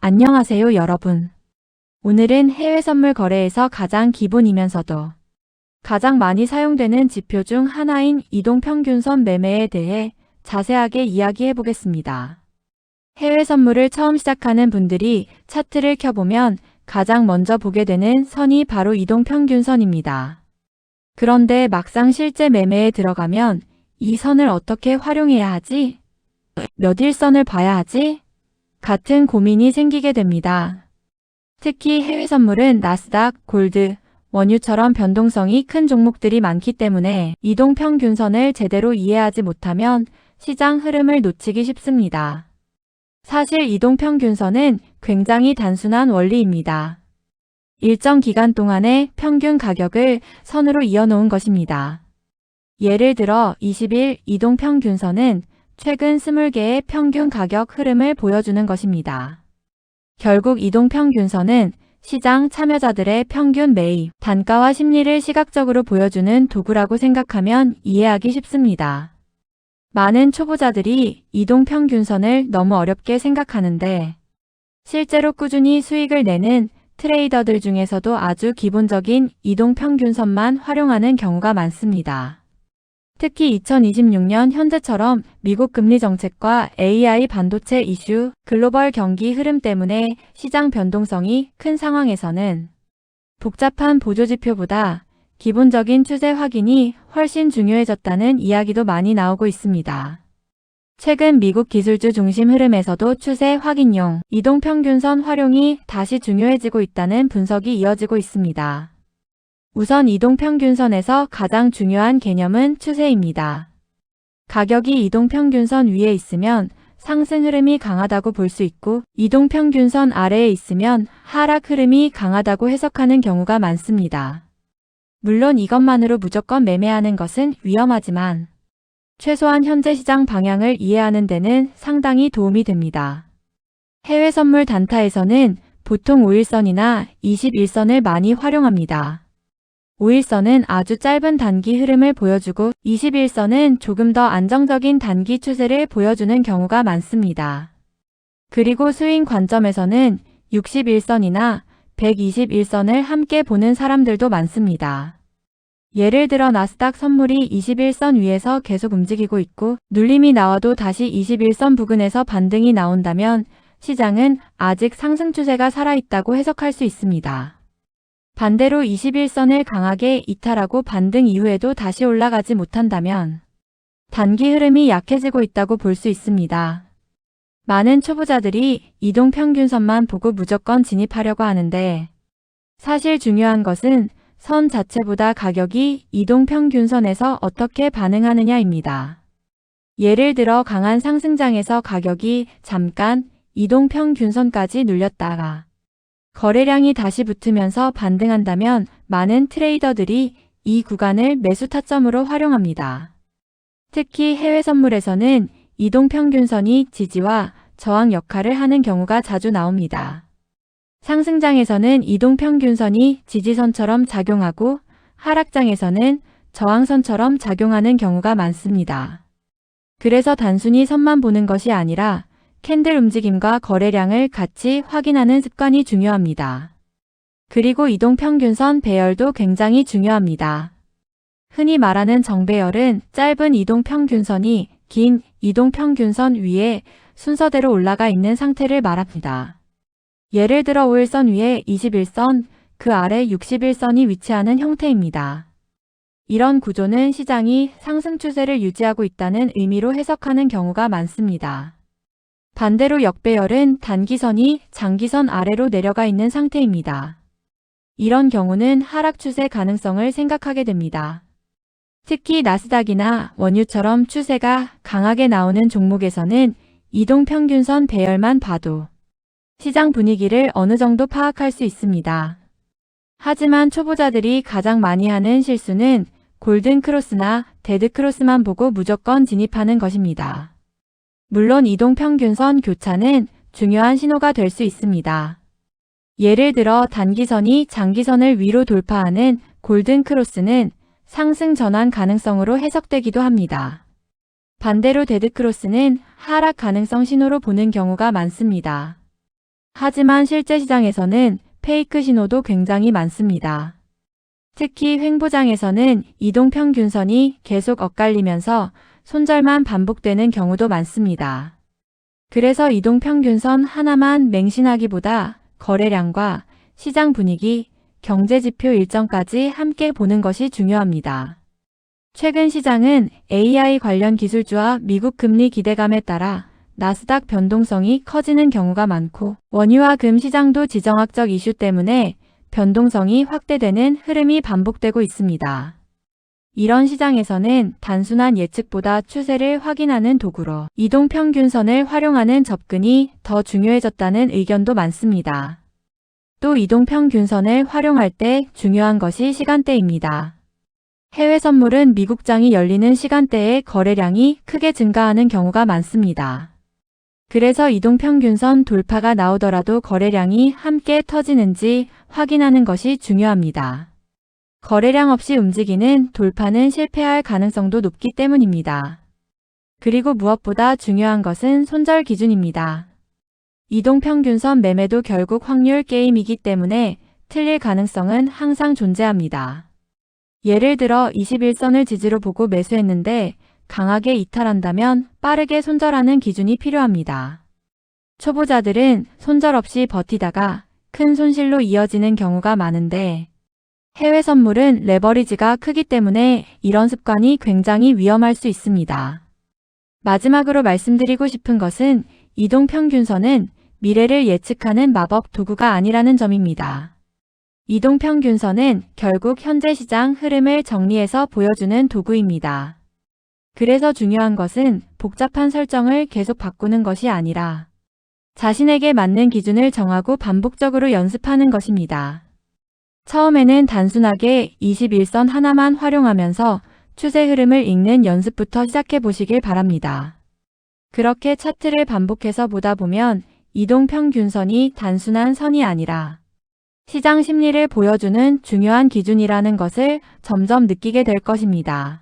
안녕하세요, 여러분. 오늘은 해외 선물 거래에서 가장 기본이면서도 가장 많이 사용되는 지표 중 하나인 이동평균선 매매에 대해 자세하게 이야기해 보겠습니다. 해외 선물을 처음 시작하는 분들이 차트를 켜보면 가장 먼저 보게 되는 선이 바로 이동평균선입니다. 그런데 막상 실제 매매에 들어가면 이 선을 어떻게 활용해야 하지? 몇 일선을 봐야 하지? 같은 고민이 생기게 됩니다. 특히 해외 선물은 나스닥, 골드, 원유처럼 변동성이 큰 종목들이 많기 때문에 이동평균선을 제대로 이해하지 못하면 시장 흐름을 놓치기 쉽습니다. 사실 이동평균선은 굉장히 단순한 원리입니다. 일정 기간 동안의 평균 가격을 선으로 이어놓은 것입니다. 예를 들어 20일 이동평균선은 최근 20개의 평균 가격 흐름을 보여주는 것입니다. 결국 이동평균선은 시장 참여자들의 평균 매입, 단가와 심리를 시각적으로 보여주는 도구라고 생각하면 이해하기 쉽습니다. 많은 초보자들이 이동평균선을 너무 어렵게 생각하는데 실제로 꾸준히 수익을 내는 트레이더들 중에서도 아주 기본적인 이동평균선만 활용하는 경우가 많습니다. 특히 2026년 현재처럼 미국 금리 정책과 AI 반도체 이슈, 글로벌 경기 흐름 때문에 시장 변동성이 큰 상황에서는 복잡한 보조지표보다 기본적인 추세 확인이 훨씬 중요해졌다는 이야기도 많이 나오고 있습니다. 최근 미국 기술주 중심 흐름에서도 추세 확인용 이동평균선 활용이 다시 중요해지고 있다는 분석이 이어지고 있습니다. 우선 이동평균선에서 가장 중요한 개념은 추세입니다. 가격이 이동평균선 위에 있으면 상승 흐름이 강하다고 볼 수 있고 이동평균선 아래에 있으면 하락 흐름이 강하다고 해석하는 경우가 많습니다. 물론 이것만으로 무조건 매매하는 것은 위험하지만 최소한 현재 시장 방향을 이해하는 데는 상당히 도움이 됩니다. 해외 선물 단타에서는 보통 5일선이나 21선을 많이 활용합니다. 5일선은 아주 짧은 단기 흐름을 보여주고 21선은 조금 더 안정적인 단기 추세를 보여주는 경우가 많습니다. 그리고 스윙 관점에서는 61선이나 121선을 함께 보는 사람들도 많습니다. 예를 들어 나스닥 선물이 21선 위에서 계속 움직이고 있고 눌림이 나와도 다시 21선 부근에서 반등이 나온다면 시장은 아직 상승 추세가 살아있다고 해석할 수 있습니다. 반대로 21선을 강하게 이탈하고 반등 이후에도 다시 올라가지 못한다면 단기 흐름이 약해지고 있다고 볼 수 있습니다. 많은 초보자들이 이동평균선만 보고 무조건 진입하려고 하는데 사실 중요한 것은 선 자체보다 가격이 이동평균선에서 어떻게 반응하느냐입니다. 예를 들어 강한 상승장에서 가격이 잠깐 이동평균선까지 눌렸다가 거래량이 다시 붙으면서 반등한다면 많은 트레이더들이 이 구간을 매수 타점으로 활용합니다. 특히 해외 선물에서는 이동평균선이 지지와 저항 역할을 하는 경우가 자주 나옵니다. 상승장에서는 이동평균선이 지지선처럼 작용하고 하락장에서는 저항선처럼 작용하는 경우가 많습니다. 그래서 단순히 선만 보는 것이 아니라 캔들 움직임과 거래량을 같이 확인하는 습관이 중요합니다. 그리고 이동평균선 배열도 굉장히 중요합니다. 흔히 말하는 정배열은 짧은 이동평균선이 긴 이동평균선 위에 순서대로 올라가 있는 상태를 말합니다. 예를 들어 5일선 위에 21선, 그 아래 61선이 위치하는 형태입니다. 이런 구조는 시장이 상승 추세를 유지하고 있다는 의미로 해석하는 경우가 많습니다. 반대로 역배열은 단기선이 장기선 아래로 내려가 있는 상태입니다. 이런 경우는 하락 추세 가능성을 생각하게 됩니다. 특히 나스닥이나 원유처럼 추세가 강하게 나오는 종목에서는 이동평균선 배열만 봐도 시장 분위기를 어느 정도 파악할 수 있습니다. 하지만 초보자들이 가장 많이 하는 실수는 골든크로스나 데드크로스만 보고 무조건 진입하는 것입니다. 물론 이동평균선 교차는 중요한 신호가 될 수 있습니다. 예를 들어 단기선이 장기선을 위로 돌파하는 골든크로스는 상승 전환 가능성으로 해석되기도 합니다. 반대로 데드크로스는 하락 가능성 신호로 보는 경우가 많습니다. 하지만 실제 시장에서는 페이크 신호도 굉장히 많습니다. 특히 횡보장에서는 이동평균선이 계속 엇갈리면서 손절만 반복되는 경우도 많습니다. 그래서 이동평균선 하나만 맹신하기보다 거래량과 시장 분위기, 경제지표 일정까지 함께 보는 것이 중요합니다. 최근 시장은 AI 관련 기술주와 미국 금리 기대감에 따라 나스닥 변동성이 커지는 경우가 많고 원유와 금 시장도 지정학적 이슈 때문에 변동성이 확대되는 흐름이 반복되고 있습니다. 이런 시장에서는 단순한 예측보다 추세를 확인하는 도구로 이동평균선을 활용하는 접근이 더 중요해졌다는 의견도 많습니다. 또 이동평균선을 활용할 때 중요한 것이 시간대입니다. 해외 선물은 미국장이 열리는 시간대에 거래량이 크게 증가하는 경우가 많습니다. 그래서 이동평균선 돌파가 나오더라도 거래량이 함께 터지는지 확인하는 것이 중요합니다. 거래량 없이 움직이는 돌파는 실패할 가능성도 높기 때문입니다. 그리고 무엇보다 중요한 것은 손절 기준입니다. 이동평균선 매매도 결국 확률 게임이기 때문에 틀릴 가능성은 항상 존재합니다. 예를 들어 21선을 지지로 보고 매수했는데 강하게 이탈한다면 빠르게 손절하는 기준이 필요합니다. 초보자들은 손절 없이 버티다가 큰 손실로 이어지는 경우가 많은데 해외 선물은 레버리지가 크기 때문에 이런 습관이 굉장히 위험할 수 있습니다. 마지막으로 말씀드리고 싶은 것은 이동평균선은 미래를 예측하는 마법 도구가 아니라는 점입니다. 이동평균선은 결국 현재 시장 흐름을 정리해서 보여주는 도구입니다. 그래서 중요한 것은 복잡한 설정을 계속 바꾸는 것이 아니라 자신에게 맞는 기준을 정하고 반복적으로 연습하는 것입니다. 처음에는 단순하게 21선 하나만 활용하면서 추세 흐름을 읽는 연습부터 시작해 보시길 바랍니다. 그렇게 차트를 반복해서 보다 보면 이동평균선이 단순한 선이 아니라 시장 심리를 보여주는 중요한 기준이라는 것을 점점 느끼게 될 것입니다.